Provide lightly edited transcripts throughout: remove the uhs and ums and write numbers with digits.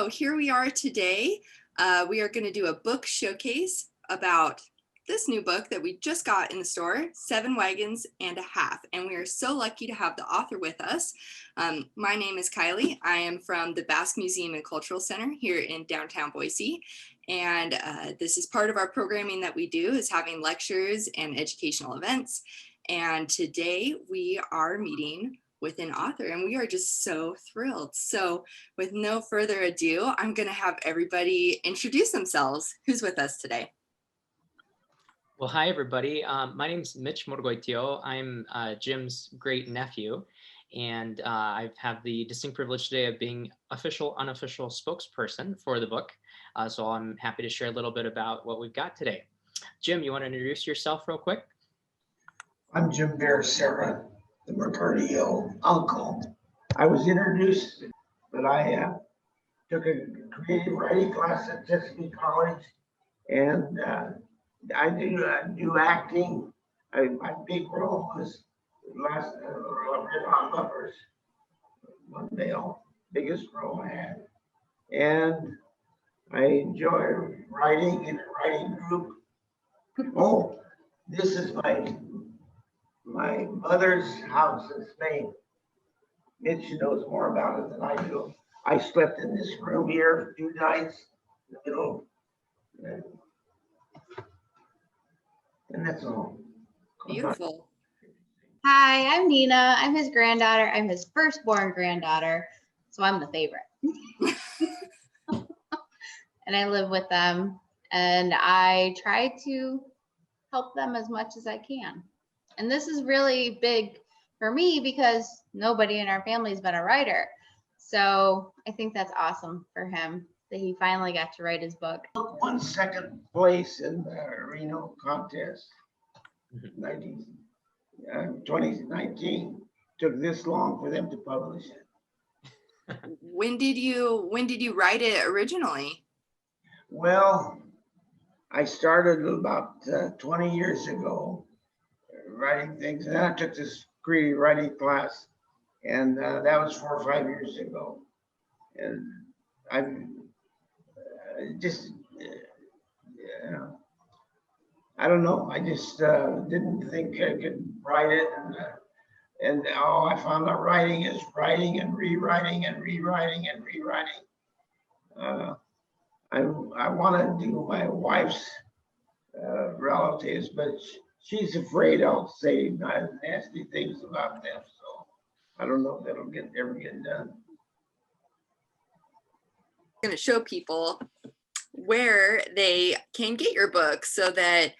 So here we are today. We are going to do a book showcase about this new book that we just got in the store, 7 Wagons and a Half. And we are so lucky to have the author with us. My name is Kylie. I am from the Basque Museum and Cultural Center here in downtown Boise. And this is part of our programming that we do, is having lectures and educational events. And today we are meeting with an author, and we are just so thrilled. So with no further ado, I'm going to have everybody introduce themselves. Who's with us today? Well, hi, everybody. My name is Mitch Murgoitio. I'm Jim's great nephew, and I have the distinct privilege today of being official, unofficial spokesperson for the book. So I'm happy to share a little bit about what we've got today. Jim, you want to introduce yourself real quick? I'm Jim Barayasarra, the Murgoitio uncle. I was introduced, but I took a creative writing class at Chesapeake College, and I do acting. My big role was last on Lovers, one male, biggest role I had, and I enjoy writing in a writing group. Oh, this is my mother's house in Spain. Mitch knows more about it than I do. I slept in this room here 2 nights in the middle. And that's all. Beautiful. Hi, I'm Nina. I'm his granddaughter. I'm his firstborn granddaughter. So I'm the favorite. And I live with them. And I try to help them as much as I can. And this is really big for me because nobody in our family has been a writer. So I think that's awesome for him that he finally got to write his book. Won second place in the Reno contest, 2019. Took this long for them to publish it. When did you write it originally? Well, I started about 20 years ago writing things, and then I took this creative writing class, and that was 4 or 5 years ago. And I'm just, I don't know. I just didn't think I could write it, and all I found out writing is writing and rewriting and rewriting and rewriting. I want to do my wife's relatives, but she's afraid I'll say nasty things about them. So I don't know if that'll ever get done. I'm going to show people where they can get your book so that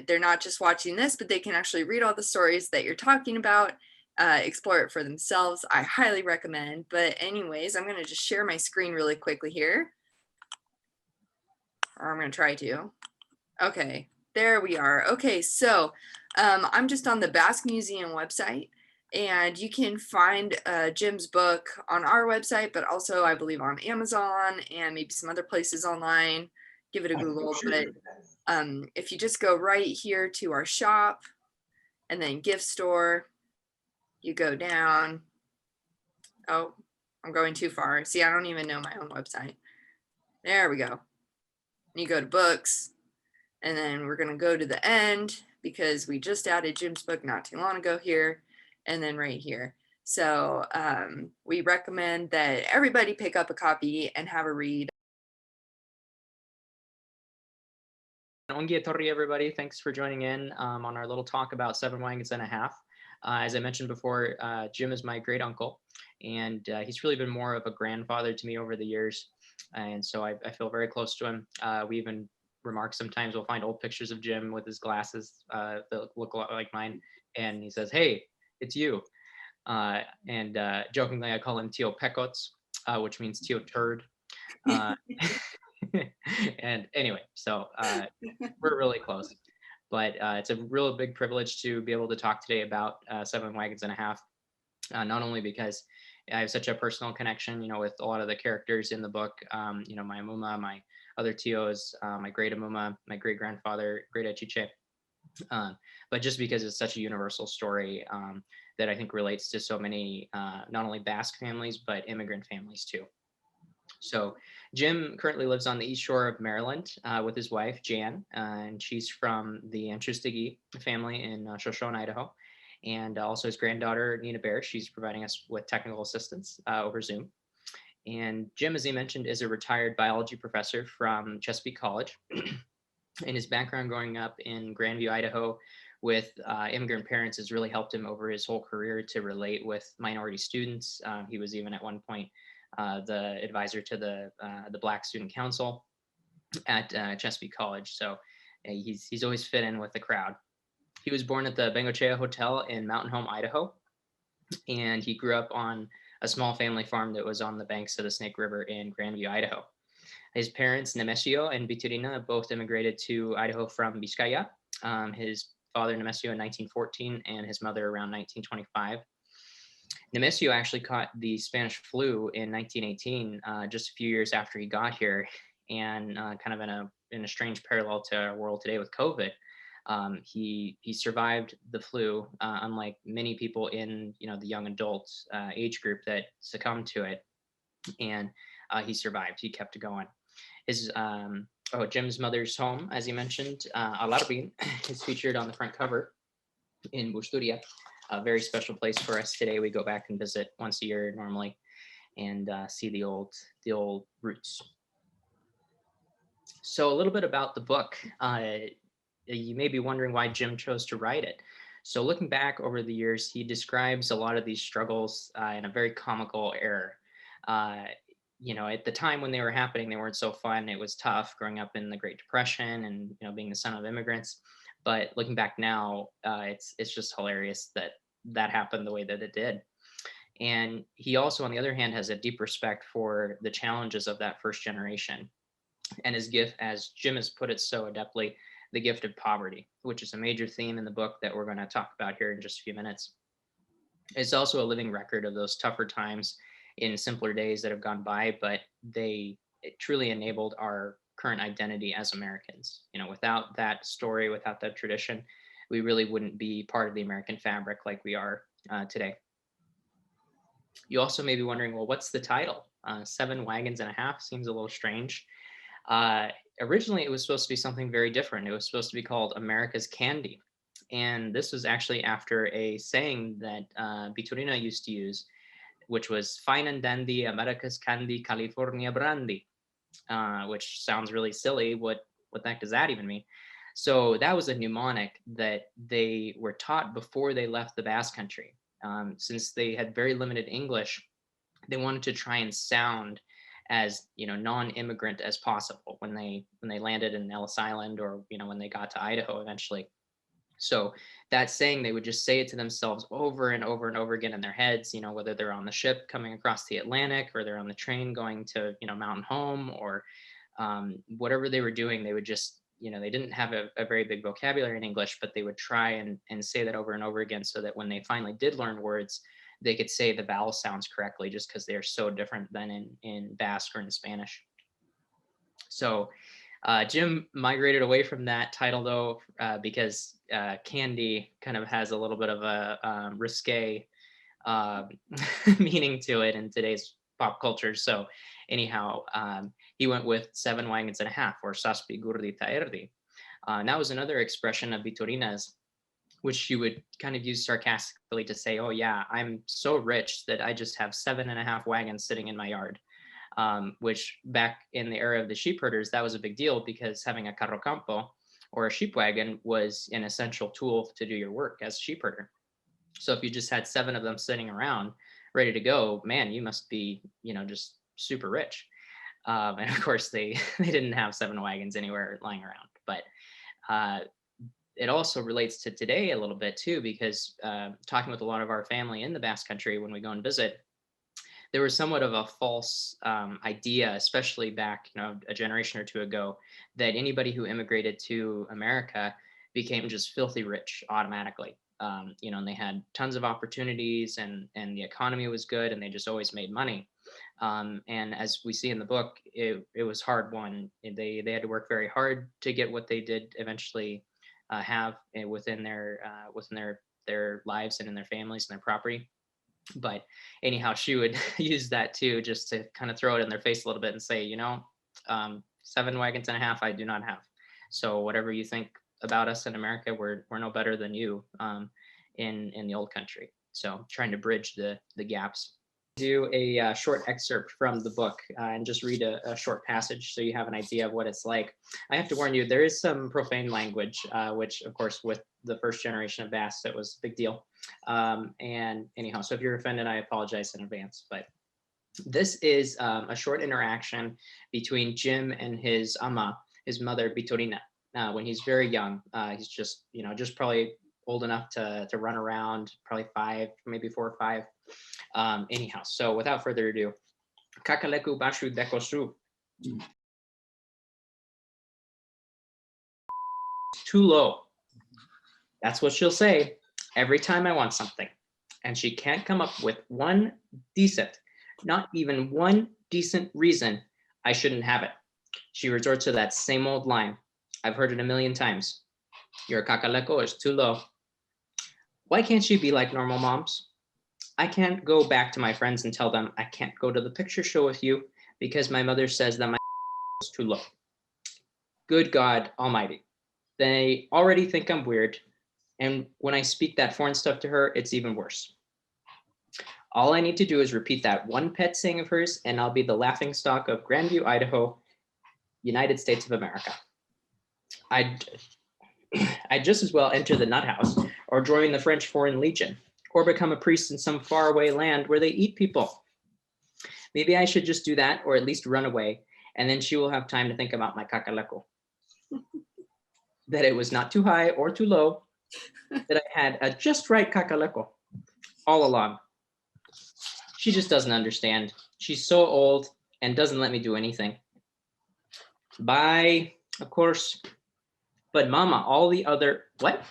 they're not just watching this, but they can actually read all the stories that you're talking about, explore it for themselves. I highly recommend. But anyways, I'm going to just share my screen really quickly here. Or I'm going to try to. Okay, there we are. Okay, so I'm just on the Basque Museum website, and you can find Jim's book on our website, but also I believe on Amazon and maybe some other places online. Give it a Google. But if you just go right here to our shop and then gift store, you go down. Oh, I'm going too far. See, I don't even know my own website. There we go. You go to books, and then we're going to go to the end because we just added Jim's book not too long ago here, and then right here. So we recommend that everybody pick up a copy and have a read. Ongi etorri, everybody. Thanks for joining in on our little talk about 7 Wagons and a Half. As I mentioned before, Jim is my great uncle, and he's really been more of a grandfather to me over the years. And so I feel very close to him. We even remark sometimes we'll find old pictures of Jim with his glasses that look a lot like mine. And he says, "Hey, it's you." And jokingly, I call him Tio Pecots, which means Tio Turd. And anyway, so we're really close. But it's a real big privilege to be able to talk today about 7 Wagons and a Half, not only because I have such a personal connection, with a lot of the characters in the book, my amuma, my other tios, my great amuma, my great grandfather, great achiche, but just because it's such a universal story that I think relates to so many, not only Basque families, but immigrant families too. So Jim currently lives on the East Shore of Maryland with his wife, Jan, and she's from the Anchustigi family in Shoshone, Idaho. And also his granddaughter, Nina Bear, she's providing us with technical assistance over Zoom. And Jim, as he mentioned, is a retired biology professor from Chesapeake College. And his background growing up in Grandview, Idaho, with immigrant parents has really helped him over his whole career to relate with minority students. He was even at one point the advisor to the Black Student Council at Chesapeake College. So he's always fit in with the crowd. He was born at the Bengochea Hotel in Mountain Home, Idaho, and he grew up on a small family farm that was on the banks of the Snake River in Grandview, Idaho. His parents, Nemesio and Vitorina, both immigrated to Idaho from Vizcaya. His father, Nemesio, in 1914, and his mother around 1925. Nemesio actually caught the Spanish flu in 1918, just a few years after he got here, and kind of in a strange parallel to our world today with COVID. He survived the flu, unlike many people in the young adult age group that succumbed to it, and he survived. He kept going. His Jim's mother's home, as he mentioned, Alarbin, is featured on the front cover in Busturia, a very special place for us today. We go back and visit once a year normally, and see the old roots. So a little bit about the book. You may be wondering why Jim chose to write it. So looking back over the years, he describes a lot of these struggles in a very comical air. At the time when they were happening, they weren't so fun. It was tough growing up in the Great Depression and being the son of immigrants. But looking back now, it's just hilarious that happened the way that it did. And he also, on the other hand, has a deep respect for the challenges of that first generation and his gift, as Jim has put it so adeptly, the gift of poverty, which is a major theme in the book that we're going to talk about here in just a few minutes. It's also a living record of those tougher times in simpler days that have gone by, but it truly enabled our current identity as Americans. Without that story, without that tradition, we really wouldn't be part of the American fabric like we are today. You also may be wondering, well, what's the title? 7 Wagons and a Half seems a little strange. Originally, it was supposed to be something very different. It was supposed to be called America's Candy. And this was actually after a saying that Vitorina used to use, which was fine and dandy, America's Candy, California Brandy, which sounds really silly. What the heck does that even mean? So that was a mnemonic that they were taught before they left the Basque Country. Since they had very limited English, they wanted to try and sound as non-immigrant as possible when they landed in Ellis Island, or when they got to Idaho eventually. So that saying, they would just say it to themselves over and over and over again in their heads, whether they're on the ship coming across the Atlantic, or they're on the train going to Mountain Home, or whatever they were doing. They would just they didn't have a very big vocabulary in English, but they would try and say that over and over again, so that when they finally did learn words, they could say the vowel sounds correctly, just because they're so different than in Basque or in Spanish. So Jim migrated away from that title, though, because candy kind of has a little bit of a risque meaning to it in today's pop culture. So anyhow, he went with 7 Wagons and a Half, or Saspi Gurdita Erdi. And that was another expression of Vitorina's, which she would kind of use sarcastically to say, oh yeah, I'm so rich that I just have 7.5 wagons sitting in my yard. Which back in the era of the sheep herders, that was a big deal, because having a carro campo, or a sheep wagon, was an essential tool to do your work as a sheep herder. So if you just had 7 of them sitting around ready to go, man, you must be, just super rich. And of course they didn't have 7 wagons anywhere lying around, but it also relates to today a little bit too, because talking with a lot of our family in the Basque Country when we go and visit, there was somewhat of a false idea, especially back a generation or two ago, that anybody who immigrated to America became just filthy rich automatically. And they had tons of opportunities, and the economy was good, and they just always made money. And as we see in the book, it was hard won. They had to work very hard to get what they did eventually have within their lives and in their families and their property. But anyhow, she would use that too, just to kind of throw it in their face a little bit and say, 7 wagons and a half I do not have. So whatever you think about us in America, we're no better than you in the old country. So trying to bridge the gaps. Do a short excerpt from the book and just read a short passage so you have an idea of what it's like. I have to warn you, there is some profane language, which of course with the first generation of Basque, it was a big deal. And anyhow, so if you're offended, I apologize in advance. But this is a short interaction between Jim and his ama, his mother, Bitorina, when he's very young. He's just, just probably old enough to run around, probably 5, maybe 4 or 5. Anyhow, so without further ado, Kakaleku Bashu Dekosu. Too low. That's what she'll say every time I want something. And she can't come up with one decent, not even one decent reason I shouldn't have it. She resorts to that same old line. I've heard it a million times. Your kakaleko is too low. Why can't she be like normal moms? I can't go back to my friends and tell them I can't go to the picture show with you because my mother says that my is too low. Good God Almighty. They already think I'm weird. And when I speak that foreign stuff to her, it's even worse. All I need to do is repeat that one pet saying of hers, and I'll be the laughingstock of Grandview, Idaho, United States of America. I'd just as well enter the nut house or join the French Foreign Legion or become a priest in some faraway land where they eat people. Maybe I should just do that or at least run away, and then she will have time to think about my kakaleko. That it was not too high or too low, that I had a just right kakaleko all along. She just doesn't understand. She's so old and doesn't let me do anything. Bye, of course. But Mama, all the other, what?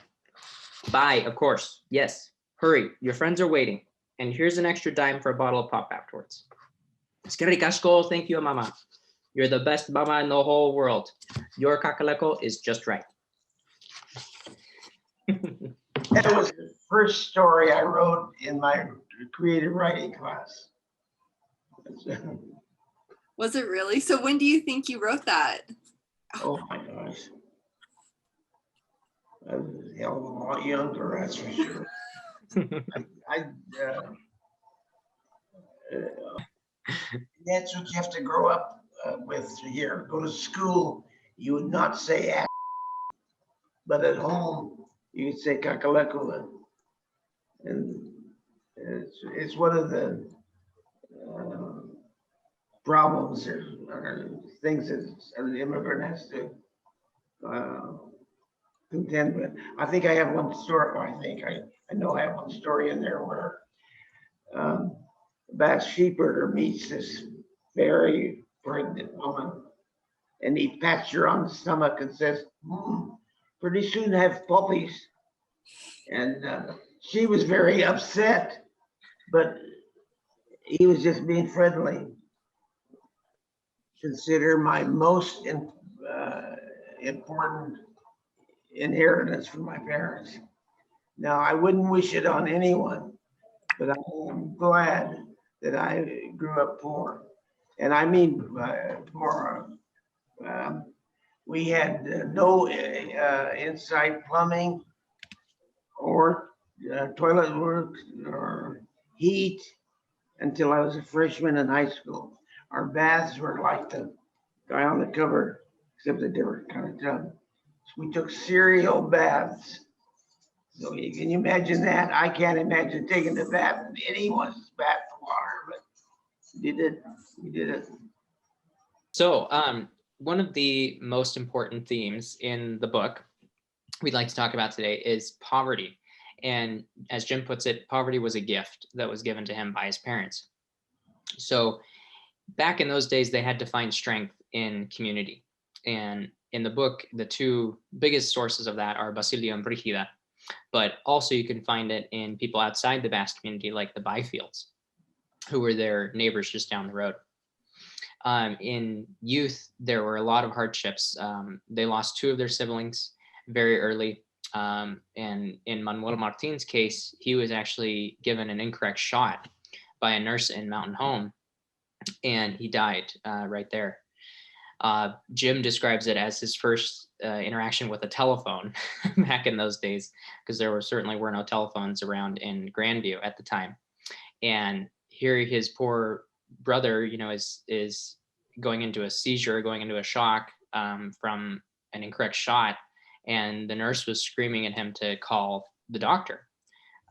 Bye, of course. Yes, hurry, your friends are waiting. And here's an extra dime for a bottle of pop afterwards. Skerikashko, thank you, Mama. You're the best mama in the whole world. Your kakaleko is just right. That was the first story I wrote in my creative writing class. Was it really? So when do you think you wrote that? Oh my gosh. I was a hell of a lot younger, that's for sure. That's what you have to grow up with here. Go to school, you would not say ass, but at home, you would say kakaleko. And it's one of the problems or things that an immigrant has to contend with. I think I have one story. I know I have one story in there where a Basque sheepherder meets this very pregnant woman, and he pats her on the stomach and says, pretty soon have puppies. And she was very upset, but he was just being friendly. Consider my most important inheritance from my parents. Now, I wouldn't wish it on anyone, but I am glad that I grew up poor. And I mean poor. We had no inside plumbing or toilet work or heat until I was a freshman in high school. Our baths were like the guy on the cover, except that they were kind of tub. So we took cereal baths. So can you imagine that? I can't imagine taking a bath in anyone's bath water, but we did it. So one of the most important themes in the book we'd like to talk about today is poverty. And as Jim puts it, poverty was a gift that was given to him by his parents. So back in those days, they had to find strength in community. And in the book, the two biggest sources of that are Basilio and Brigida, but also you can find it in people outside the Basque community, like the Byfields, who were their neighbors just down the road. In youth, there were a lot of hardships. They lost 2 of their siblings very early. And in Manuel Martin's case, he was actually given an incorrect shot by a nurse in Mountain Home, and he died right there. Jim describes it as his first interaction with a telephone back in those days, because there certainly were no telephones around in Grandview at the time. And here his poor brother, is going into a seizure, going into a shock from an incorrect shot. And the nurse was screaming at him to call the doctor.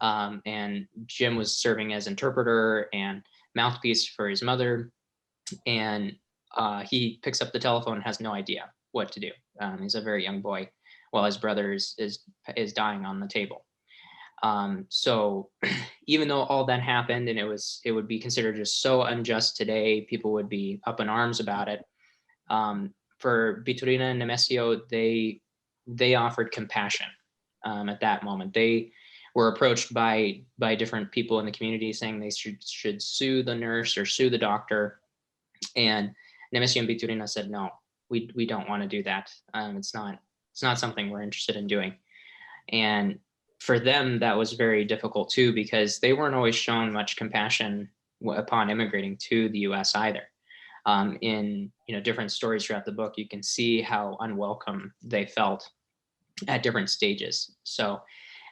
And Jim was serving as interpreter and mouthpiece for his mother. And he picks up the telephone and has no idea what to do. He's a very young boy while his brother is dying on the table. So even though all that happened, and it would be considered just so unjust today, people would be up in arms about it. For Vitorina and Nemesio, they offered compassion at that moment. They were approached by different people in the community saying they should sue the nurse or sue the doctor. And Nemesio and Vitorina said, no, we don't want to do that. It's not something we're interested in doing. And for them, that was very difficult too, because they weren't always shown much compassion upon immigrating to the US either. In different stories throughout the book, you can see how unwelcome they felt at different stages. So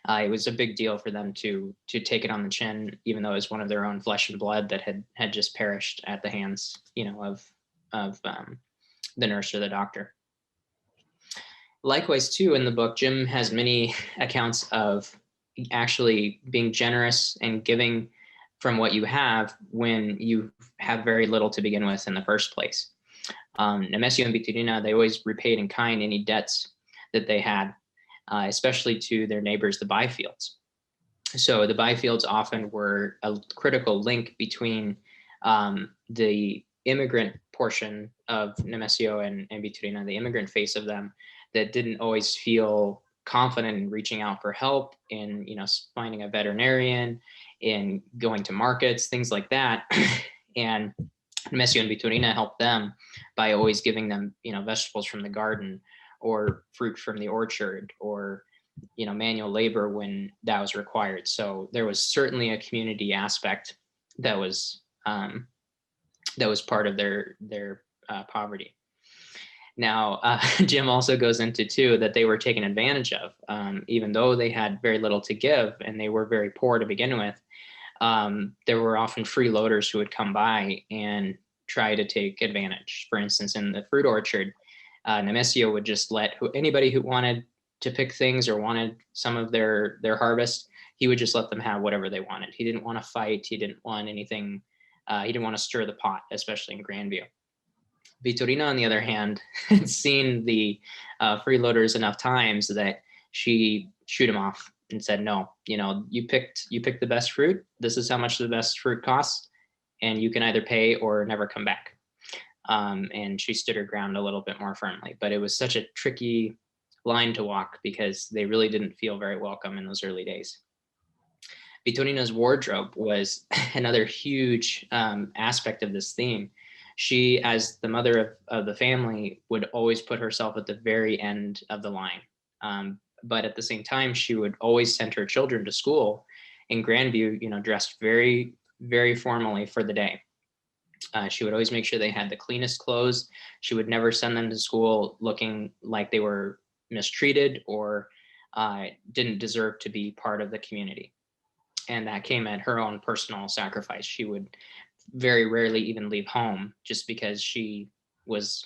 it was a big deal for them to take it on the chin, even though it was one of their own flesh and blood that had just perished at the hands, of the nurse or the doctor. Likewise, too, in the book, Jim has many accounts of actually being generous and giving from what you have when you have very little to begin with in the first place. Nemesio and Vitorina, they always repaid in kind any debts that they had, especially to their neighbors, the Byfields. So the Byfields often were a critical link between the immigrant portion of Nemesio and Vitorina, the immigrant face of them, that didn't always feel confident in reaching out for help, in finding a veterinarian, in going to markets, things like that. And Nemesio and Vitorina helped them by always giving them vegetables from the garden, or fruit from the orchard, or manual labor when that was required. So there was certainly a community aspect that was part of their poverty. Now, Jim also goes into too that they were taken advantage of, even though they had very little to give and they were very poor to begin with. There were often freeloaders who would come by and try to take advantage. For instance, in the fruit orchard, Nemesio would just let anybody who wanted to pick things or wanted some of their harvest, he would just let them have whatever they wanted. He didn't want to fight. He didn't want anything. He didn't want to stir the pot, especially in Grandview. Vitorina, on the other hand, had seen the freeloaders enough times that she shoot him off and said, no, you picked the best fruit. This is how much the best fruit costs, and you can either pay or never come back. And she stood her ground a little bit more firmly, but it was such a tricky line to walk because they really didn't feel very welcome in those early days. Vitorina's wardrobe was another huge aspect of this theme. She, as the mother of the family, would always put herself at the very end of the line. But at the same time, she would always send her children to school in Grandview, dressed very, very formally for the day. She would always make sure they had the cleanest clothes. She would never send them to school looking like they were mistreated or didn't deserve to be part of the community. And that came at her own personal sacrifice. She would very rarely even leave home just because she was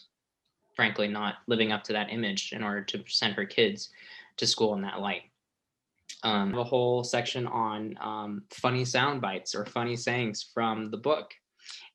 frankly not living up to that image in order to send her kids to school in that light. I have a whole section on funny sound bites or funny sayings from the book.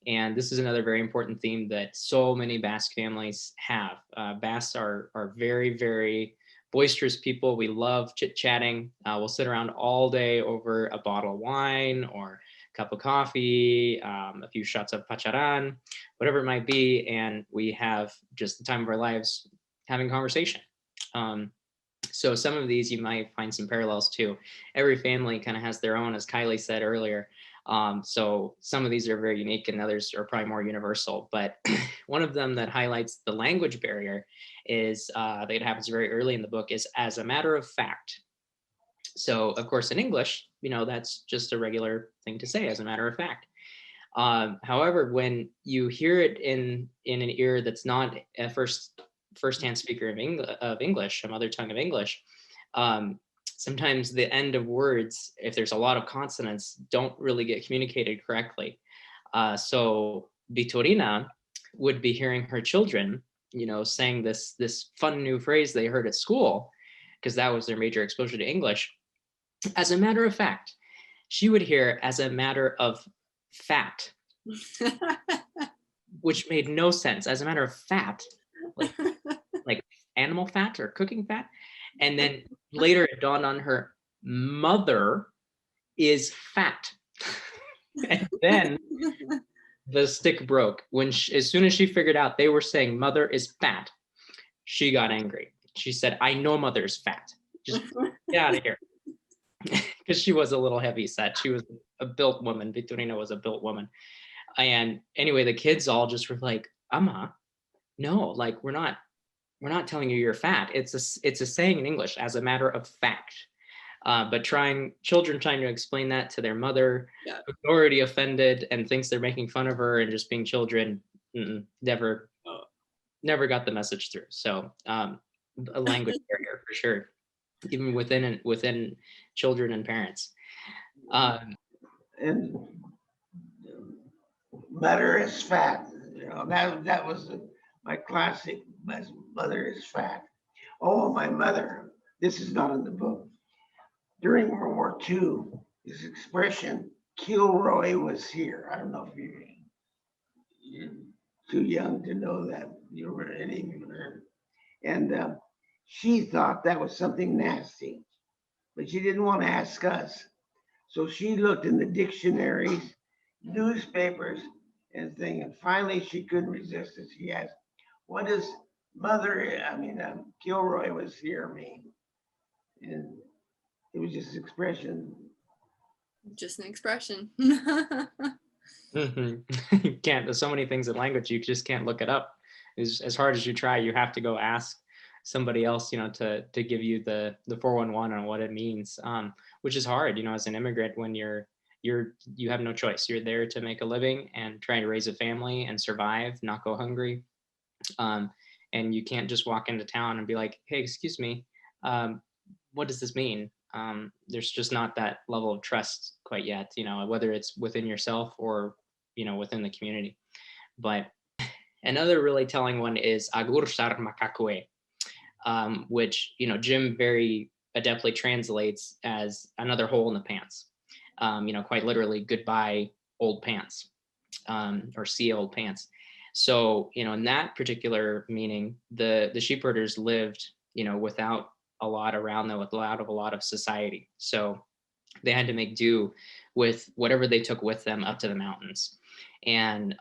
And this is another very important theme that so many Basque families have. Basques are very, very boisterous people. We love chit-chatting. We'll sit around all day over a bottle of wine or a cup of coffee, a few shots of pacharan, whatever it might be. And we have just the time of our lives having conversation. So some of these you might find some parallels to. Every family kind of has their own, as Kylie said earlier. So some of these are very unique and others are probably more universal. But one of them that highlights the language barrier is that it happens very early in the book is as a matter of fact. So of course in English, that's just a regular thing to say, as a matter of fact. However, when you hear it in an ear that's not a first-hand speaker of English, a mother tongue of English, sometimes the end of words, if there's a lot of consonants, don't really get communicated correctly. So Vitorina would be hearing her children, saying this fun new phrase they heard at school, because that was their major exposure to English. As a matter of fact, she would hear as a matter of fat, which made no sense. As a matter of fat, like animal fat or cooking fat. And then later it dawned on her, mother is fat. And then the stick broke. As soon as she figured out they were saying mother is fat, she got angry. She said, I know mother is fat. Just get out of here. Because she was a little heavy set. She was a built woman. Vitorina was a built woman. And anyway, the kids all just were like, Amma, no, like we're not telling you you're fat. It's a saying in English, as a matter of fact. But children trying to explain that to their mother, who's already offended and thinks they're making fun of her and just being children, never got the message through. So a language barrier for sure, even within children and parents. And mother is fat. That was my classic. My mother is fat. Oh, my mother. This is not in the book. During World War II, this expression, Kilroy was here. I don't know if you're too young to know that. You were even heard. And she thought that was something nasty, but she didn't want to ask us. So she looked in the dictionaries, newspapers, and thing, and finally she couldn't resist it. She asked, what does Kilroy was here mean? And it was just an expression. Just an expression. You can't, there's so many things in language, you just can't look it up. As hard as you try, you have to go ask somebody else, to give you the 411 on what it means, which is hard, as an immigrant, when you have no choice. You're there to make a living and try to raise a family and survive, not go hungry. And you can't just walk into town and be like, hey, excuse me, what does this mean? There's just not that level of trust quite yet, whether it's within yourself or, within the community. But another really telling one is agur sar makakue, which, Jim very adeptly translates as another hole in the pants. Quite literally, goodbye old pants, or see old pants. So, in that particular meaning, the sheepherders lived, without a lot around them, without a lot of society. So they had to make do with whatever they took with them up to the mountains. And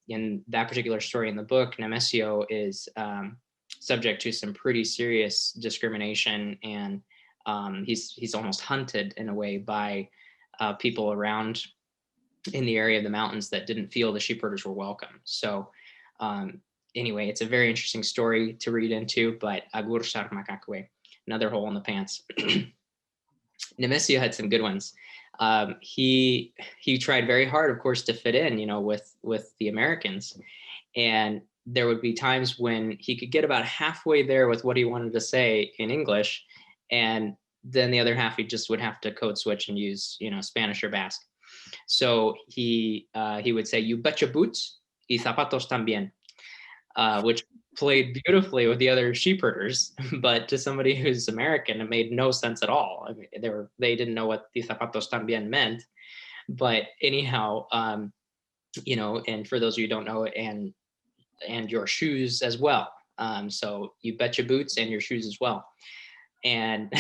in that particular story in the book, Nemesio is subject to some pretty serious discrimination, and he's almost hunted in a way by people around in the area of the mountains that didn't feel the sheepherders were welcome. So anyway, it's a very interesting story to read into, but agur sar makakwe, another hole in the pants. Nemesio had some good ones. He tried very hard, of course, to fit in, with the Americans. And there would be times when he could get about halfway there with what he wanted to say in English, and then the other half he just would have to code switch and use, Spanish or Basque. So he would say, you bet your boots y zapatos también, which played beautifully with the other sheepherders, but to somebody who's American, it made no sense at all. I mean, they didn't know what the zapatos también meant. But anyhow, and for those of you who don't know, and your shoes as well. So you bet your boots and your shoes as well. And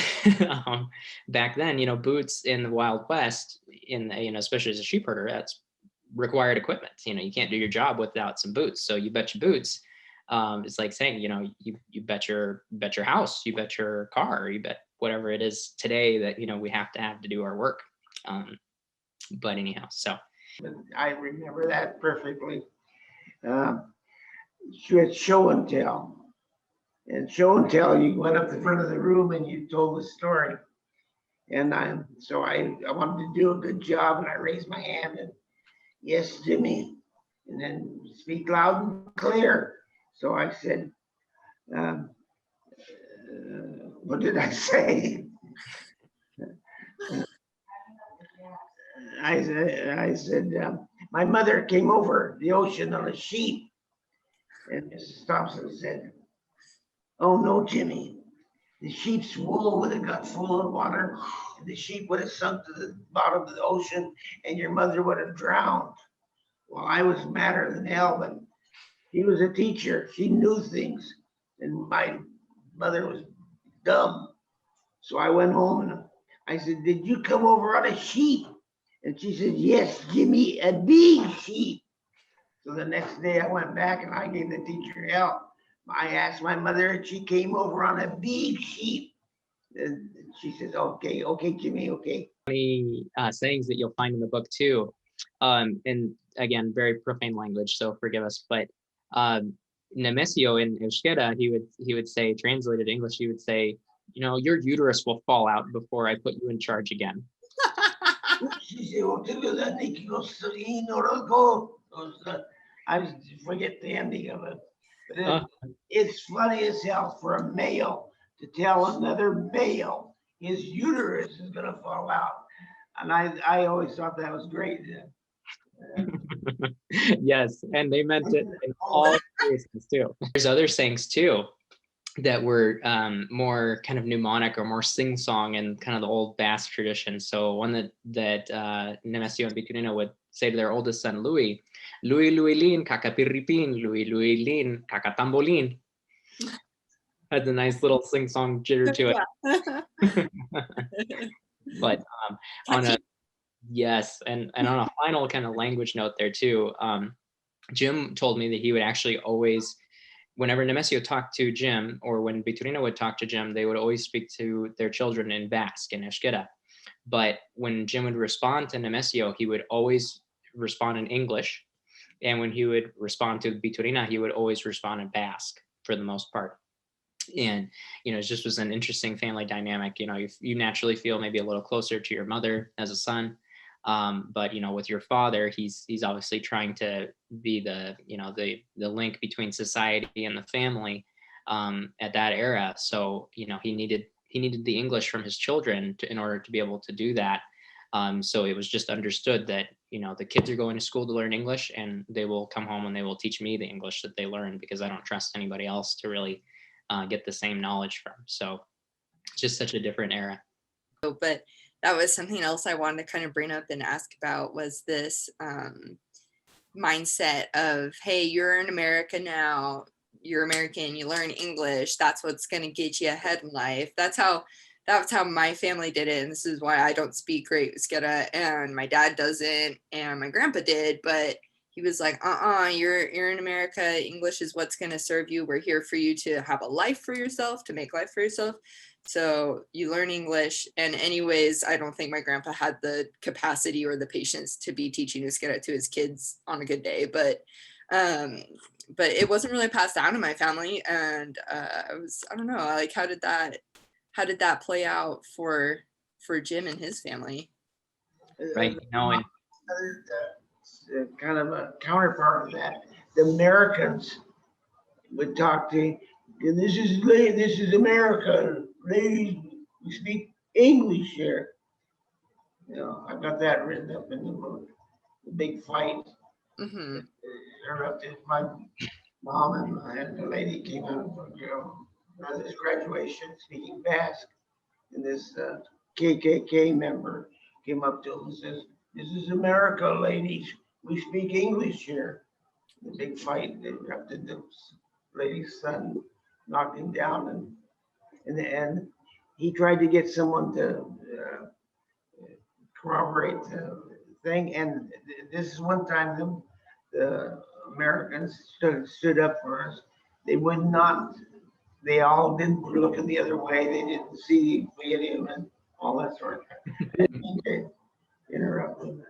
back then, boots in the Wild West, especially as a sheepherder, that's required equipment. You can't do your job without some boots. So you bet your boots. It's like saying, you bet your house, you bet your car, you bet whatever it is today that, we have to do our work. But anyhow, so. I remember that perfectly. She had show and tell. And show and tell, you went up the front of the room and you told the story. And I wanted to do a good job, and I raised my hand and, yes, Jimmy, and then speak loud and clear. So I said, what did I say? I said, my mother came over the ocean on a sheep. And Mrs. Thompson said, oh no, Jimmy, the sheep's wool would have got full of water, and the sheep would have sunk to the bottom of the ocean, and your mother would have drowned. Well, I was madder than hell, but he was a teacher. She knew things, and my mother was dumb. So I went home and I said, did you come over on a sheep? And she said, yes, Jimmy, a big sheep. So the next day I went back and I gave the teacher hell. I asked my mother and she came over on a big sheep. And she says, okay, Jimmy, okay. Many sayings that you'll find in the book too. And again, very profane language, so forgive us. But Nemesio in Euskera, he would say, translated English, he would say, you know, your uterus will fall out before I put you in charge again. I forget the ending of it. But it's funny as hell for a male to tell another male his uterus is going to fall out. And I always thought that was great. Yes, and they meant it in all seriousness too. There's other sayings too that were more kind of mnemonic or more sing-song and kind of the old Basque tradition. So one that Nemesio and Vitorino would say to their oldest son, Louis, Louis, Louis Lin, kakapiripin, Louis, Louis Lin, kakatambolin. Had a nice little sing-song jitter to it. But on a, yes, and on a final kind of language note there too, Jim told me that he would actually always, whenever Nemesio talked to Jim, or when Vitorino would talk to Jim, they would always speak to their children in Basque, in Euskera. But when Jim would respond to Nemesio, he would always respond in English. And when he would respond to Vitorina, he would always respond in Basque for the most part. And, you know, it just was an interesting family dynamic. You know, you naturally feel maybe a little closer to your mother as a son. But, you know, with your father, he's obviously trying to be the, you know, the link between society and the family at that era. So, you know, he needed the English from his children in order to be able to do that. So it was just understood that, you know, the kids are going to school to learn English, and they will come home and they will teach me the English that they learn, because I don't trust anybody else to really get the same knowledge from. So it's just such a different era. But that was something else I wanted to kind of bring up and ask about, was this mindset of, hey, you're in America now, you're American, you learn English, that's what's going to get you ahead in life. That's how my family did it. And this is why I don't speak great Euskera, and my dad doesn't, and my grandpa did, but he was like, you're in America, English is what's going to serve you. We're here for you to have a life for yourself, to make life for yourself. So you learn English. And anyways, I don't think my grandpa had the capacity or the patience to be teaching Euskera to his kids on a good day, but it wasn't really passed down in my family. And I don't know, like, how did that play out for Jim and his family? Right. No, Kind of a counterpart of that, the Americans would talk to, this is America, ladies, we speak English here. You know, I've got that written up in the book, the big fight. Mm-hmm. My mom and the lady came out of this graduation speaking Basque, and this KKK member came up to him and says, this is America, ladies. We speak English here. The big fight, they erupted. The lady's son knocked him down, and in the end, he tried to get someone to corroborate the thing. And this is one time the Americans stood up for us. They would not. They all didn't look the other way. They didn't see him and all that sort of thing. I didn't mean to interrupt them.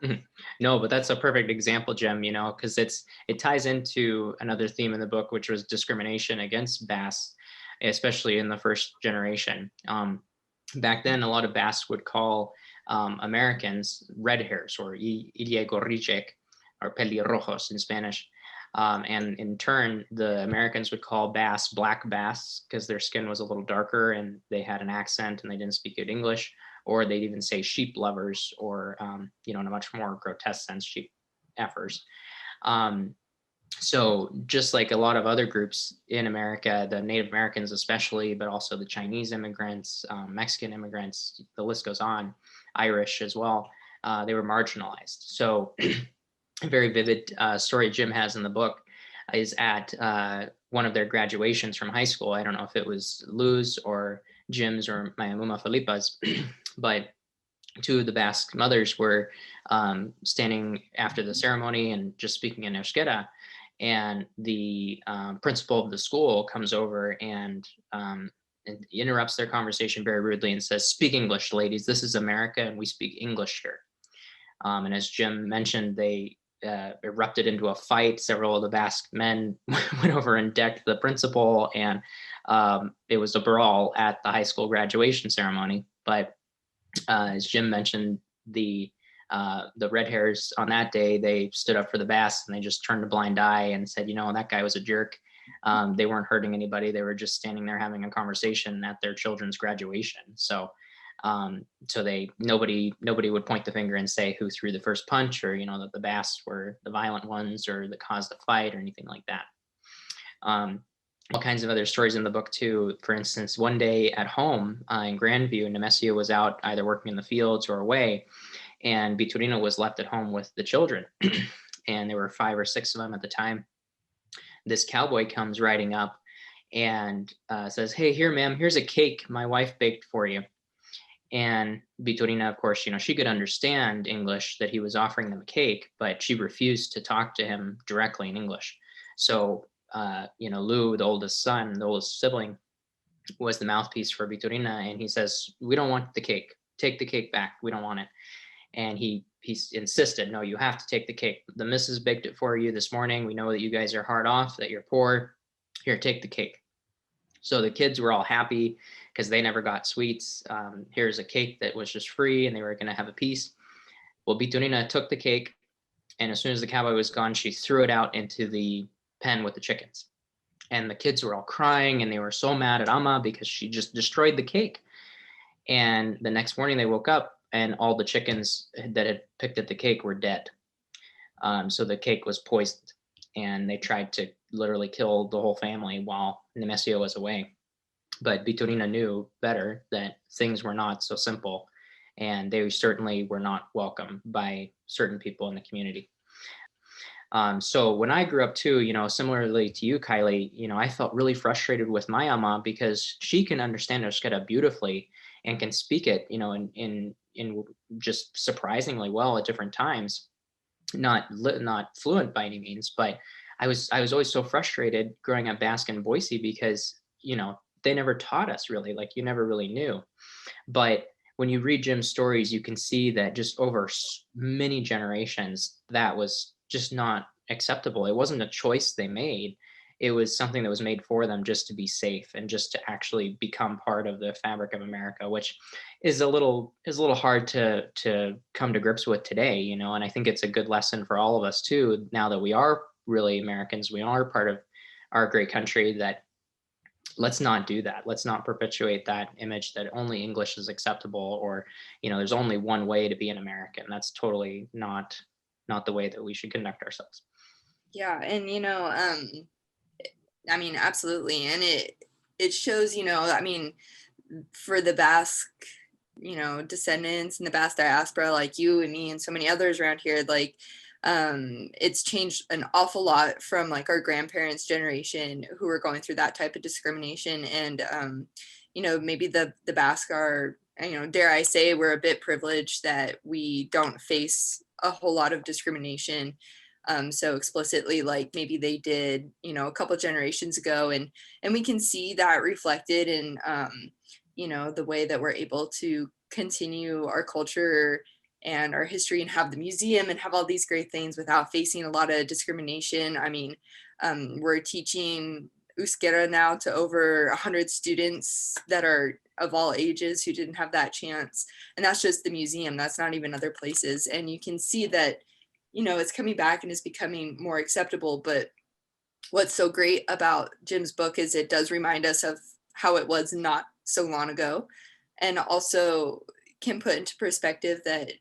Mhm. No, but that's a perfect example, Jim, because it ties into another theme in the book, which was discrimination against Basques, especially in the first generation. Back then, a lot of Basques would call Americans red hairs, or Iriegorrichek, or pelirrojos in Spanish. And in turn, the Americans would call Basque black Basques because their skin was a little darker and they had an accent and they didn't speak good English, or they'd even say sheep lovers, or in a much more grotesque sense, sheep effers. So just like a lot of other groups in America, the Native Americans especially, but also the Chinese immigrants, Mexican immigrants, the list goes on, Irish as well, they were marginalized. So a very vivid story Jim has in the book is at one of their graduations from high school. I don't know if it was Lou's or Jim's or my Muma Felipa's, but two of the Basque mothers were standing after the ceremony and just speaking in Euskera. And the principal of the school comes over and interrupts their conversation very rudely and says, "Speak English, ladies. This is America and we speak English here." And as Jim mentioned, they erupted into a fight. Several of the Basque men went over and decked the principal, and it was a brawl at the high school graduation ceremony. But as Jim mentioned, the red hairs on that day, they stood up for the Basques and they just turned a blind eye and said, that guy was a jerk. They weren't hurting anybody. They were just standing there having a conversation at their children's graduation. So nobody would point the finger and say who threw the first punch, or that the Basques were the violent ones or that caused the fight or anything like that. All kinds of other stories in the book too. For instance, one day at home in Grandview, Nemesio was out either working in the fields or away, and Vitorino was left at home with the children. And there were 5 or 6 of them at the time. This cowboy comes riding up and says, "Hey, here, ma'am, here's a cake my wife baked for you." And Vitorina, of course, she could understand English, that he was offering them a cake, but she refused to talk to him directly in English. So, Lou, the oldest son, the oldest sibling, was the mouthpiece for Vitorina. And he says, "We don't want the cake. Take the cake back. We don't want it." And he insisted, "No, you have to take the cake. The missus baked it for you this morning. We know that you guys are hard off, that you're poor. Here, take the cake." So the kids were all happy because they never got sweets. Here's a cake that was just free and they were going to have a piece. Well, Vitorina took the cake, and as soon as the cowboy was gone, she threw it out into the pen with the chickens. And the kids were all crying and they were so mad at Amma because she just destroyed the cake. And the next morning they woke up and all the chickens that had picked at the cake were dead. So the cake was poisoned, and they tried to literally kill the whole family while Nemesio was away. But Vitorina knew better, that things were not so simple, and they certainly were not welcome by certain people in the community. So when I grew up too, similarly to you, Kylie, I felt really frustrated with my Amma because she can understand Euskera beautifully and can speak it, in just surprisingly well at different times. Not fluent by any means, but I was always so frustrated growing up Basque in Boise because, they never taught us really, like you never really knew. But when you read Jim's stories, you can see that just over many generations, that was just not acceptable. It wasn't a choice they made. It was something that was made for them just to be safe and just to actually become part of the fabric of America, which is a little hard to come to grips with today, and I think it's a good lesson for all of us too, now that we are really Americans, we are part of our great country, that let's not do that. Let's not perpetuate that image that only English is acceptable, or there's only one way to be an American. That's totally not the way that we should conduct ourselves. Yeah, and absolutely. And it shows, for the Basque, descendants and the Basque diaspora, like you and me and so many others around here, like it's changed an awful lot from like our grandparents' generation who were going through that type of discrimination. And maybe the Basque are, dare I say, we're a bit privileged that we don't face a whole lot of discrimination so explicitly like maybe they did, a couple generations ago. And we can see that reflected in the way that we're able to continue our culture and our history and have the museum and have all these great things without facing a lot of discrimination. I mean, we're teaching Euskera now to over 100 students that are of all ages who didn't have that chance. And that's just the museum. That's not even other places. And you can see that, you know, it's coming back and is becoming more acceptable. But what's so great about Jim's book is it does remind us of how it was not so long ago, and also can put into perspective that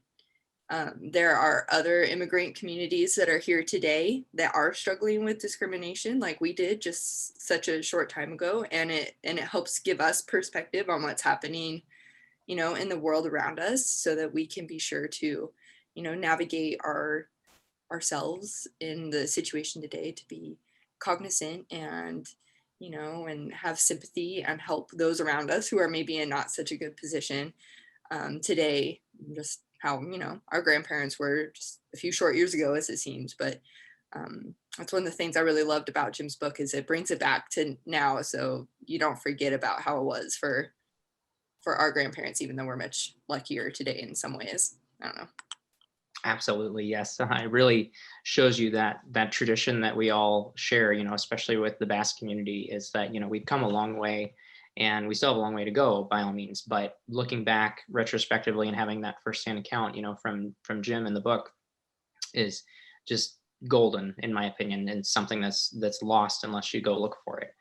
there are other immigrant communities that are here today that are struggling with discrimination like we did just such a short time ago. And it helps give us perspective on what's happening, you know, in the world around us, so that we can be sure to, you know, navigate ourselves in the situation today, to be cognizant and, you know, and have sympathy and help those around us who are maybe in not such a good position today, just how, you know, our grandparents were just a few short years ago, as it seems. But that's one of the things I really loved about Jim's book, is it brings it back to now, so you don't forget about how it was for our grandparents, even though we're much luckier today in some ways. I don't know. Absolutely, yes. It really shows you that tradition that we all share, you know, especially with the Basque community, is that, you know, we've come a long way and we still have a long way to go by all means. But looking back retrospectively and having that firsthand account, you know, from Jim in the book is just golden, in my opinion, and something that's lost unless you go look for it.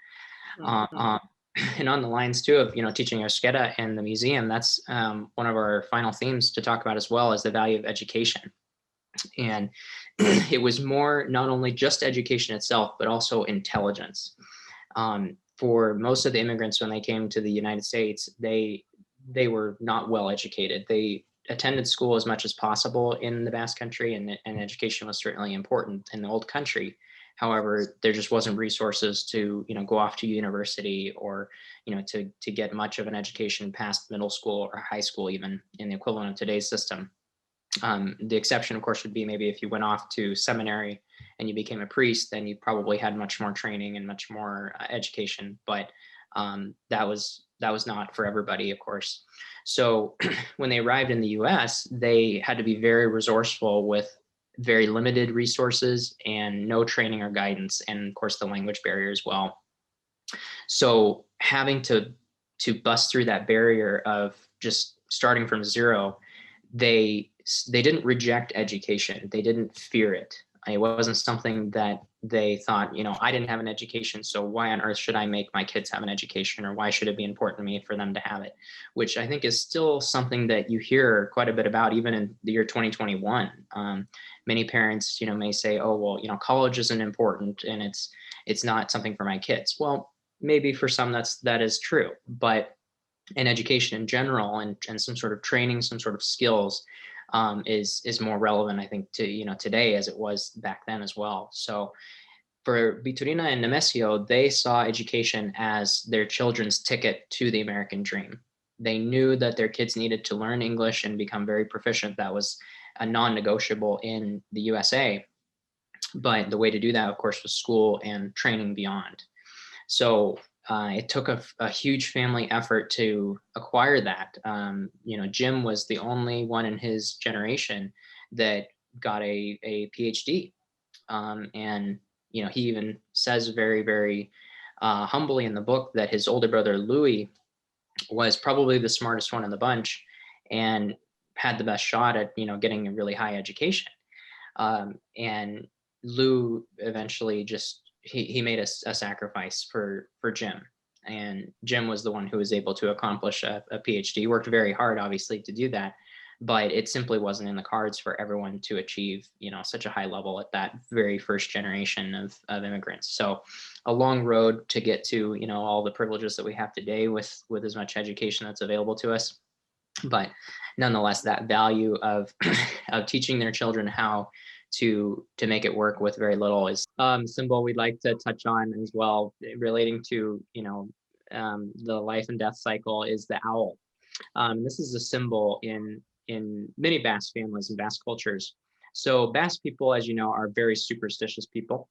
And on the lines too of, you know, teaching Euskera in the museum, that's one of our final themes to talk about as well, is the value of education. And it was more not only just education itself, but also intelligence. For most of the immigrants, when they came to the United States, they were not well educated. They attended school as much as possible in the Basque Country, and education was certainly important in the old country. However, there just wasn't resources to, you know, go off to university, or, you know, to get much of an education past middle school or high school, even in the equivalent of today's system. The exception, of course, would be maybe if you went off to seminary and you became a priest, then you probably had much more training and much more education. But that was not for everybody, of course. So when they arrived in the U.S., they had to be very resourceful with very limited resources and no training or guidance, and of course the language barrier as well. So having to bust through that barrier of just starting from zero, they didn't reject education. They didn't fear it. It wasn't something that they thought, you know, I didn't have an education, so why on earth should I make my kids have an education, or why should it be important to me for them to have it? Which I think is still something that you hear quite a bit about, even in the year 2021. Many parents, you know, may say, oh, well, you know, college isn't important and it's not something for my kids. Well, maybe for some that is true, but in education in general, and some sort of training, some sort of skills, is more relevant, I think, to, you know, today as it was back then as well. So for Vitorina and Nemesio, they saw education as their children's ticket to the American dream. They knew that their kids needed to learn English and become very proficient. That was a non-negotiable in the USA. But the way to do that, of course, was school and training beyond. So it took a huge family effort to acquire that. You know, Jim was the only one in his generation that got a PhD. And, you know, he even says very, very humbly in the book that his older brother, Louis, was probably the smartest one in the bunch and had the best shot at, you know, getting a really high education. And Lou eventually just, he made a sacrifice for Jim, and Jim was the one who was able to accomplish a PhD. He worked very hard, obviously, to do that, but it simply wasn't in the cards for everyone to achieve, you know, such a high level at that very first generation of immigrants. So a long road to get to, you know, all the privileges that we have today with as much education that's available to us. But nonetheless, that value of of teaching their children how to make it work with very little is symbol we'd like to touch on as well, relating to, you know, the life and death cycle, is the owl. This is a symbol in many Basque families and Basque cultures. So Basque people, as you know, are very superstitious people,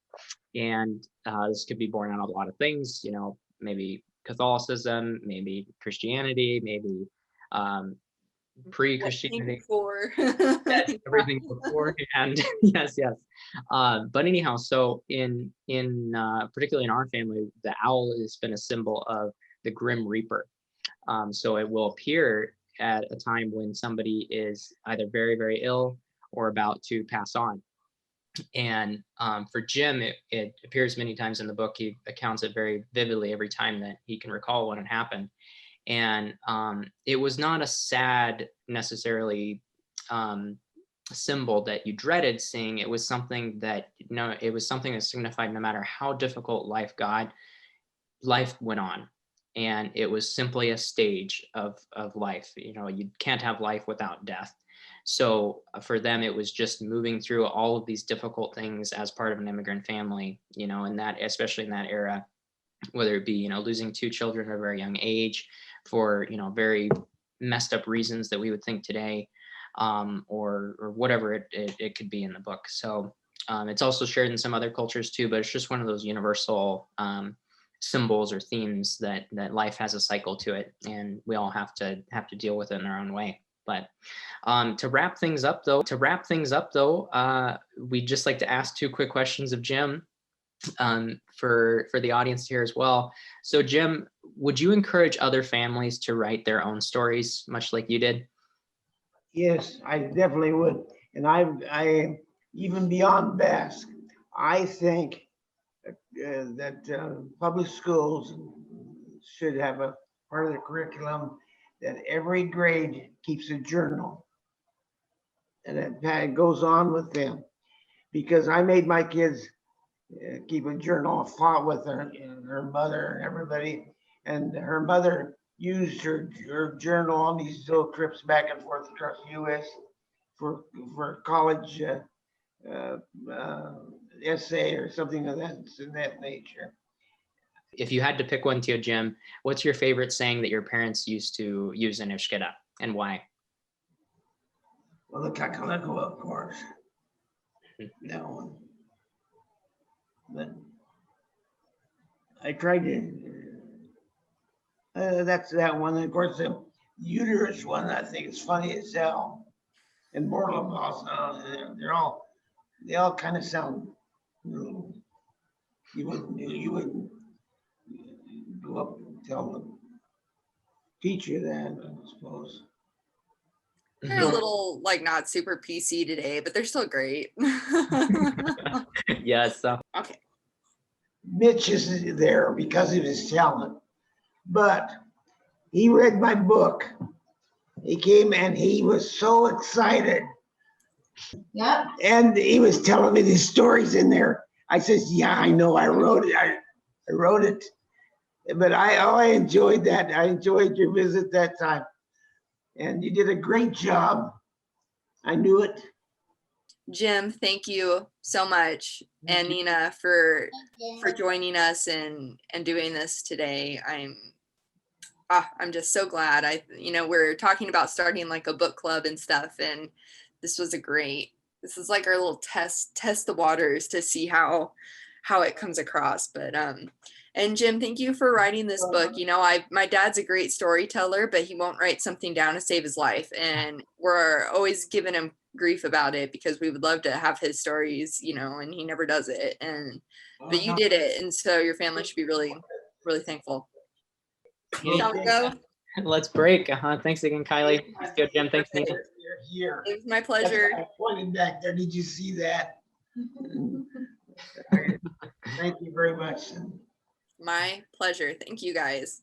and this could be born out of a lot of things, you know, maybe Catholicism, maybe Christianity, maybe pre-Christianity. Before. Yes, everything beforehand. Yes. But anyhow, so in particularly in our family, the owl has been a symbol of the Grim Reaper. So it will appear at a time when somebody is either very, very ill or about to pass on. And for Jim, it appears many times in the book. He accounts it very vividly every time that he can recall when it happened. And it was not a sad necessarily symbol that you dreaded seeing. It was something that, it was something that signified no matter how difficult life went on. And it was simply a stage of life. You can't have life without death. So for them, it was just moving through all of these difficult things as part of an immigrant family, and that, especially in that era, whether it be, losing 2 children at a very young age for, very messed up reasons that we would think today, or whatever it could be in the book. So it's also shared in some other cultures too, but it's just one of those universal symbols or themes that life has a cycle to it, and we all have to deal with it in our own way. But to wrap things up though, we'd just like to ask 2 quick questions of Jim for the audience here as well. So Jim, would you encourage other families to write their own stories, much like you did? Yes, I definitely would. And I even beyond Basque, I think that public schools should have a part of the curriculum that every grade keeps a journal, and that goes on with them. Because I made my kids keep a journal, fought with her mother and everybody, and her mother used her journal on these little trips back and forth across the U.S. for college essay or something of that nature. If you had to pick one too, Jim, what's your favorite saying that your parents used to use in Ishkeda, and why? Well, the kakaleko, of course. That one. But I tried to, that's that one. And of course, the uterus one, I think is funny as hell. And mortal boss, they all kind of sound, you wouldn't go up and tell the teacher that, I suppose. They're a little not super PC today, but they're still great. Yes. Okay. Mitch is there because of his talent, but he read my book. He came and he was so excited. Yep. And he was telling me these stories in there. I says, yeah, I know, I wrote it. I wrote it. But I enjoyed that. I enjoyed your visit that time. And you did a great job. I knew it. Jim, thank you so much. And Nina for joining us and doing this today. I'm just so glad. We're talking about starting a book club and stuff, and this is like our little test the waters to see how it comes across. But and Jim, thank you for writing this book. My dad's a great storyteller, but he won't write something down to save his life, and we're always giving him grief about it because we would love to have his stories, and he never does it. But you did it, and so your family should be really, really thankful. Shall we go? Let's break. Thanks again, Kylie. Let's go, Jim. Thanks, Nina. You're here. It was my pleasure. I pointed back there. Did you see that? Thank you very much. My pleasure. Thank you guys.